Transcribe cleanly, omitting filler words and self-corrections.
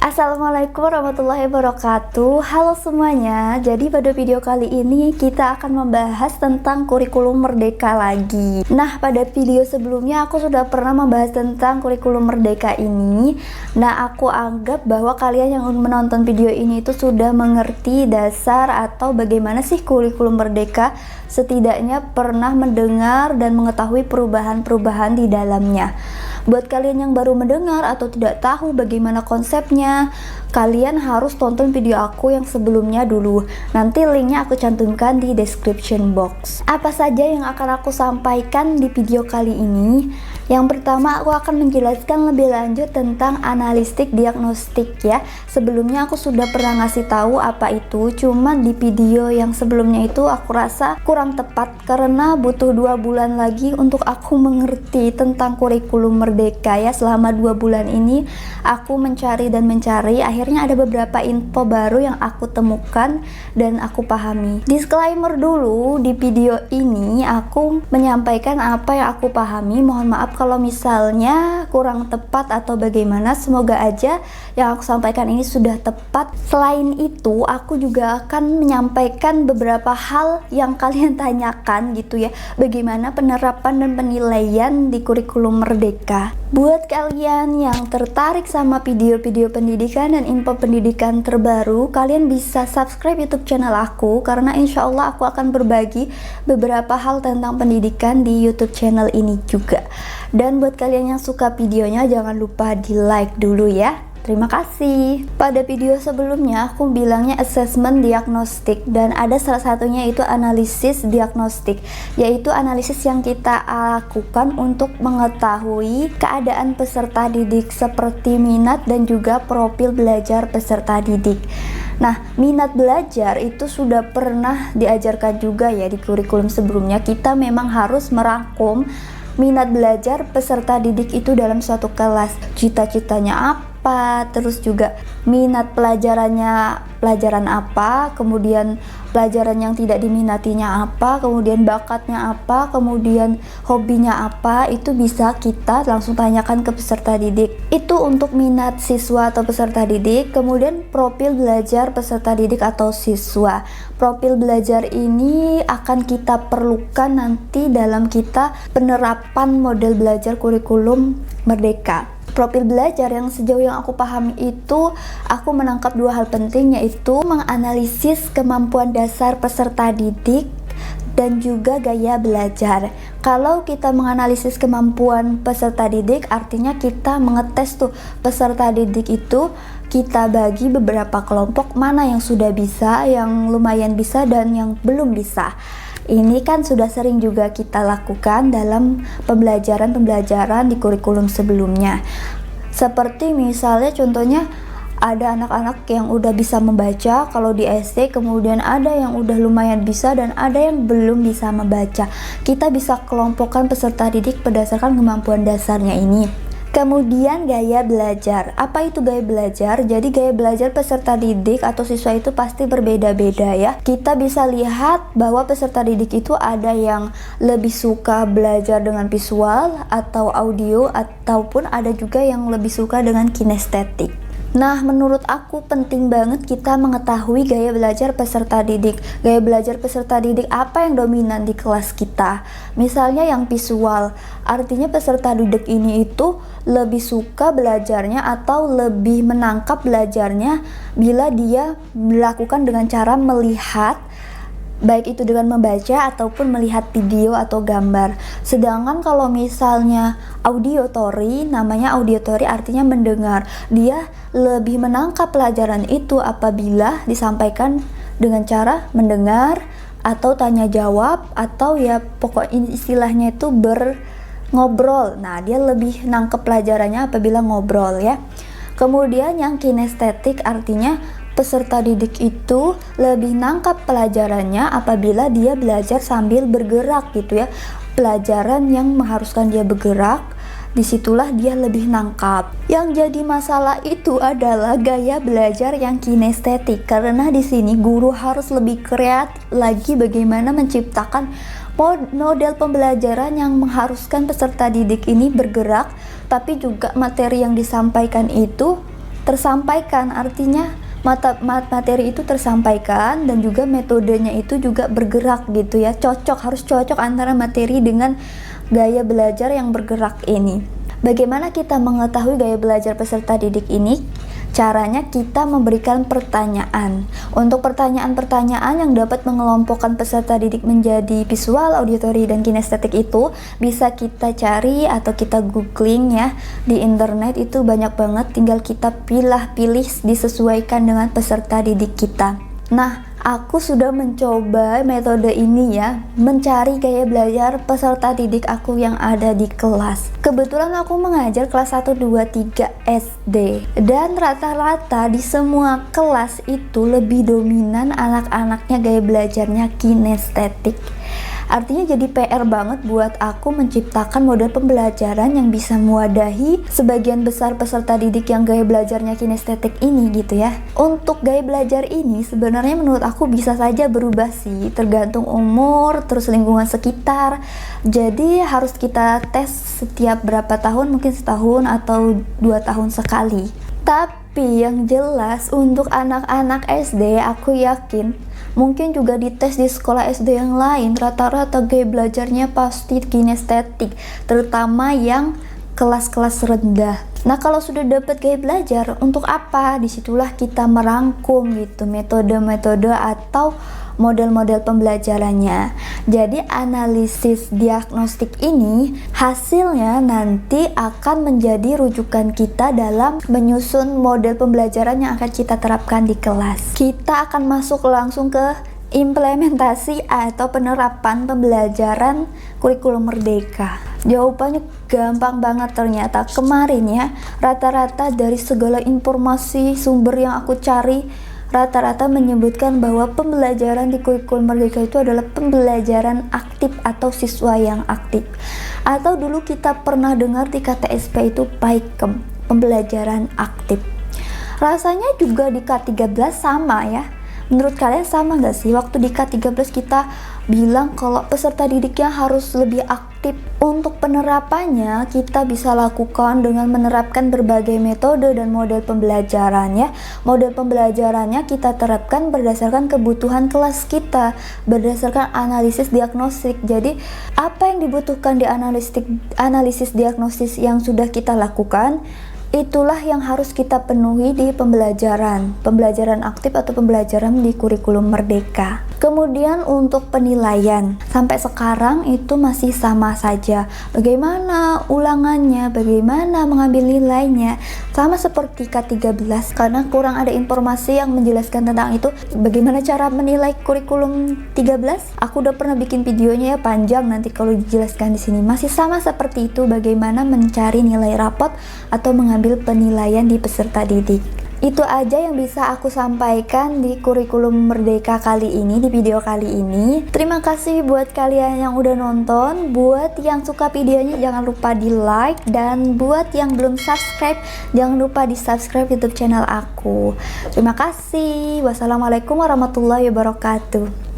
Assalamualaikum warahmatullahi wabarakatuh. Halo semuanya. Jadi pada video kali ini kita akan membahas tentang kurikulum merdeka lagi. Nah, pada video sebelumnya aku sudah pernah membahas tentang kurikulum merdeka ini. Nah, aku anggap bahwa kalian yang menonton video ini itu sudah mengerti dasar atau bagaimana sih kurikulum merdeka, setidaknya pernah mendengar dan mengetahui perubahan-perubahan di dalamnya. Buat kalian yang baru mendengar atau tidak tahu bagaimana konsepnya, kalian harus tonton video aku yang sebelumnya dulu. Nanti linknya aku cantumkan di description box. Apa saja yang akan aku sampaikan di video kali ini? Yang pertama, aku akan menjelaskan lebih lanjut tentang analistik diagnostik ya. Sebelumnya aku sudah pernah ngasih tahu apa itu, cuma di video yang sebelumnya itu aku rasa kurang tepat karena butuh 2 bulan lagi untuk aku mengerti tentang kurikulum merdeka ya. Selama 2 bulan ini aku mencari dan mencari, akhirnya ada beberapa info baru yang aku temukan dan aku pahami. Disclaimer dulu, di video ini aku menyampaikan apa yang aku pahami. Mohon maaf kalau misalnya kurang tepat atau bagaimana, semoga aja yang aku sampaikan ini sudah tepat. Selain itu, aku juga akan menyampaikan beberapa hal yang kalian tanyakan gitu ya, bagaimana penerapan dan penilaian di kurikulum merdeka. Buat kalian yang tertarik sama video-video pendidikan dan info pendidikan terbaru, kalian bisa subscribe YouTube channel aku karena insya Allah aku akan berbagi beberapa hal tentang pendidikan di YouTube channel ini juga. Dan buat kalian yang suka videonya, jangan lupa di like dulu ya. Terima kasih. Pada video sebelumnya aku bilangnya assessment diagnostik, dan ada salah satunya itu analisis diagnostik, yaitu analisis yang kita lakukan untuk mengetahui keadaan peserta didik seperti minat dan juga profil belajar peserta didik. Nah, minat belajar itu sudah pernah diajarkan juga ya di kurikulum sebelumnya. Kita memang harus merangkum minat belajar peserta didik itu dalam suatu kelas, cita-citanya apa, terus juga minat pelajarannya pelajaran apa, kemudian pelajaran yang tidak diminatinya apa, kemudian bakatnya apa, kemudian hobinya apa, itu bisa kita langsung tanyakan ke peserta didik. Itu untuk minat siswa atau peserta didik. Kemudian profil belajar peserta didik atau siswa. Profil belajar ini akan kita perlukan nanti dalam kita penerapan model belajar kurikulum merdeka. Profil belajar yang sejauh yang aku pahami itu, aku menangkap 2 hal penting, yaitu menganalisis kemampuan dasar peserta didik dan juga gaya belajar. Kalau kita menganalisis kemampuan peserta didik, artinya kita mengetes tuh peserta didik itu, kita bagi beberapa kelompok, mana yang sudah bisa, yang lumayan bisa, dan yang belum bisa. Ini kan sudah sering juga kita lakukan dalam pembelajaran di kurikulum sebelumnya. Seperti misalnya contohnya ada anak-anak yang udah bisa membaca kalau di SD, kemudian ada yang udah lumayan bisa dan ada yang belum bisa membaca. Kita bisa kelompokkan peserta didik berdasarkan kemampuan dasarnya ini. Kemudian gaya belajar. Apa itu gaya belajar? Jadi gaya belajar peserta didik atau siswa itu pasti berbeda-beda ya. Kita bisa lihat bahwa peserta didik itu ada yang lebih suka belajar dengan visual atau audio, ataupun ada juga yang lebih suka dengan kinestetik. Nah, menurut aku penting banget kita mengetahui gaya belajar peserta didik. Gaya belajar peserta didik apa yang dominan di kelas kita? Misalnya yang visual, artinya peserta didik ini itu lebih suka belajarnya atau lebih menangkap belajarnya bila dia melakukan dengan cara melihat, baik itu dengan membaca ataupun melihat video atau gambar. Sedangkan kalau misalnya auditory, namanya auditory artinya mendengar, dia lebih menangkap pelajaran itu apabila disampaikan dengan cara mendengar atau tanya jawab, atau ya pokok istilahnya itu ngobrol. Nah, dia lebih nangkep pelajarannya apabila ngobrol ya. Kemudian yang kinestetik artinya peserta didik itu lebih nangkap pelajarannya apabila dia belajar sambil bergerak gitu ya. Pelajaran yang mengharuskan dia bergerak, disitulah dia lebih nangkap. Yang jadi masalah itu adalah gaya belajar yang kinestetik, karena di sini guru harus lebih kreatif lagi bagaimana menciptakan model pembelajaran yang mengharuskan peserta didik ini bergerak, tapi juga materi yang disampaikan itu tersampaikan, artinya materi itu tersampaikan dan juga metodenya itu juga bergerak gitu ya, harus cocok antara materi dengan gaya belajar yang bergerak ini. Bagaimana kita mengetahui gaya belajar peserta didik ini? Caranya kita memberikan pertanyaan. Untuk pertanyaan-pertanyaan yang dapat mengelompokkan peserta didik menjadi visual, auditory, dan kinestetik itu bisa kita cari atau kita googling ya di internet, itu banyak banget, tinggal kita pilih disesuaikan dengan peserta didik kita. Nah, aku sudah mencoba metode ini ya, mencari gaya belajar peserta didik aku yang ada di kelas. Kebetulan aku mengajar kelas 1, 2, 3 SD, dan rata-rata di semua kelas itu lebih dominan anak-anaknya gaya belajarnya kinestetik. Artinya jadi PR banget buat aku menciptakan model pembelajaran yang bisa mewadahi sebagian besar peserta didik yang gaya belajarnya kinestetik ini gitu ya. Untuk gaya belajar ini sebenarnya menurut aku bisa saja berubah sih, tergantung umur, terus lingkungan sekitar. Jadi harus kita tes setiap berapa tahun, mungkin setahun atau 2 tahun sekali. Tapi yang jelas untuk anak-anak SD aku yakin, mungkin juga dites di sekolah SD yang lain, rata-rata gaya belajarnya pasti kinestetik, terutama yang kelas-kelas rendah. Nah, kalau sudah dapat gaya belajar, untuk apa? Disitulah kita merangkum gitu metode-metode atau model-model pembelajarannya. Jadi analisis diagnostik ini hasilnya nanti akan menjadi rujukan kita dalam menyusun model pembelajaran yang akan kita terapkan di kelas. Kita akan masuk langsung ke implementasi atau penerapan pembelajaran kurikulum merdeka. Jawabannya gampang banget ternyata. Kemarin ya, rata-rata dari segala informasi sumber yang aku cari, rata-rata menyebutkan bahwa pembelajaran di kurikulum merdeka itu adalah pembelajaran aktif atau siswa yang aktif. Atau dulu kita pernah dengar di KTSP itu PAIKEM, pembelajaran aktif. Rasanya juga di K13 sama ya. Menurut kalian sama nggak sih? Waktu di K13 kita bilang kalau peserta didiknya harus lebih aktif. Untuk penerapannya kita bisa lakukan dengan menerapkan berbagai metode dan model pembelajarannya. Model pembelajarannya kita terapkan berdasarkan kebutuhan kelas kita, berdasarkan analisis diagnostik. Jadi apa yang dibutuhkan di analisis diagnosis yang sudah kita lakukan, itulah yang harus kita penuhi di pembelajaran aktif atau pembelajaran di kurikulum merdeka. Kemudian untuk penilaian, sampai sekarang itu masih sama saja. Bagaimana ulangannya, bagaimana mengambil nilainya, sama seperti K13, karena kurang ada informasi yang menjelaskan tentang itu. Bagaimana cara menilai kurikulum 13? Aku udah pernah bikin videonya ya, panjang, nanti kalau dijelaskan di sini. Masih sama seperti itu, bagaimana mencari nilai rapot atau mengambil penilaian di peserta didik. Itu aja yang bisa aku sampaikan di kurikulum merdeka kali ini, di video kali ini. Terima kasih buat kalian yang udah nonton. Buat yang suka videonya jangan lupa di like, dan buat yang belum subscribe jangan lupa di subscribe YouTube channel aku. Terima kasih. Wassalamualaikum warahmatullahi wabarakatuh.